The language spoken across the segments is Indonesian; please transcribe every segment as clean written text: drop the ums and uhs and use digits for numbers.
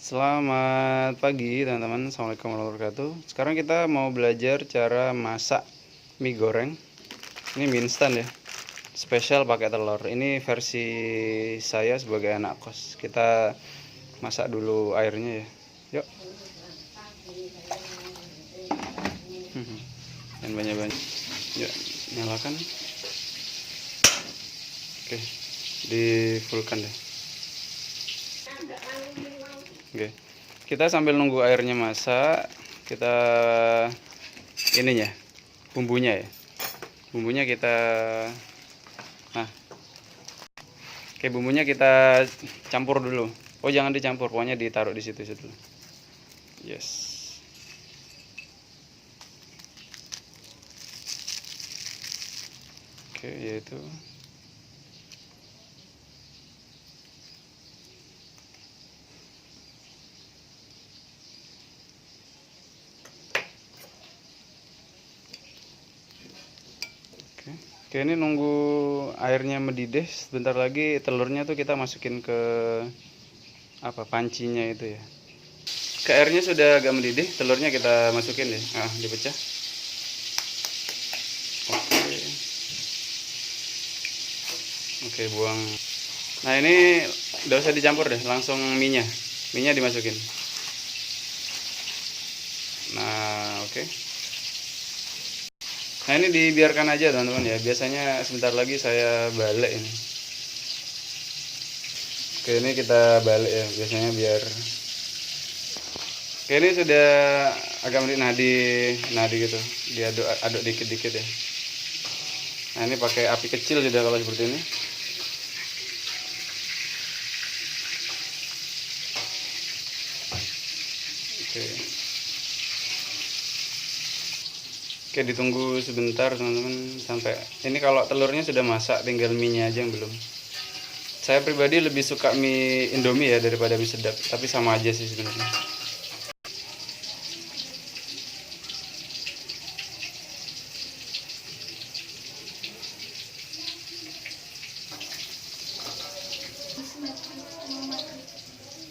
Selamat pagi teman-teman. Assalamualaikum warahmatullahi wabarakatuh. Sekarang kita mau belajar cara masak mie goreng. Ini mie instan ya, spesial pakai telur. Ini versi saya sebagai anak kos. Kita masak dulu airnya ya. Yuk. Dan banyak-banyak. Yuk, nyalakan. Oke, di fullkan deh. Oke, kita sambil nunggu airnya masak, kita ininya, bumbunya ya. Bumbunya kita, nah, oke bumbunya kita campur dulu. Oh jangan dicampur, pokoknya ditaruh di situ-situ. Yes. Oke, yaitu. Oke, ini nunggu airnya mendidih. Sebentar lagi telurnya tuh kita masukin ke apa pancinya itu ya. Ke airnya sudah agak mendidih, telurnya kita masukin ya. Nah, dipecah. Oke. Oke, buang. Nah, ini udah usah dicampur deh, langsung minyak. Minyak dimasukin. Nah, oke. Nah, ini dibiarkan aja teman-teman ya. Biasanya sebentar lagi saya balik ini. Oke, ini kita balik ya. Biasanya biar. Oke, ini sudah agak nadi gitu. Diaduk dikit-dikit ya. Nah, ini pakai api kecil sudah kalau seperti ini. Oke. Oke, ditunggu sebentar teman-teman sampai ini kalau telurnya sudah masak, tinggal mie-nya aja yang belum. Saya pribadi lebih suka mie Indomie ya daripada mie sedap, tapi sama aja sih sebenarnya.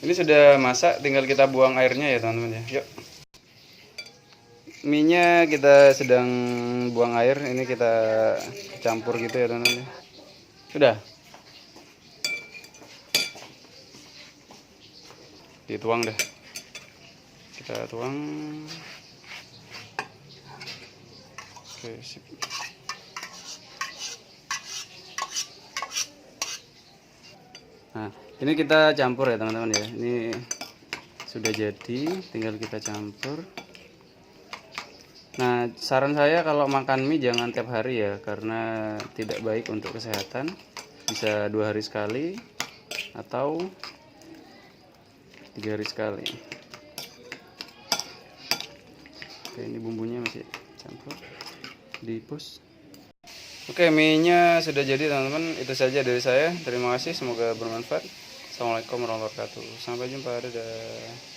Ini sudah masak, tinggal kita buang airnya ya teman-teman ya. Yuk. Mie-nya kita sedang buang air, ini kita campur gitu ya teman-teman. Sudah. Dituang deh. Kita tuang. Oke, sip. Nah, ini kita campur ya teman-teman ya. Ini sudah jadi, tinggal kita campur. Nah, saran saya kalau makan mie jangan tiap hari ya, karena tidak baik untuk kesehatan. Bisa 2 hari sekali atau 3 hari sekali. Oke, ini bumbunya masih campur di push. Oke, mie-nya sudah jadi teman-teman. Itu saja dari saya. Terima kasih, semoga bermanfaat. Assalamualaikum warahmatullahi wabarakatuh. Sampai jumpa, dadah.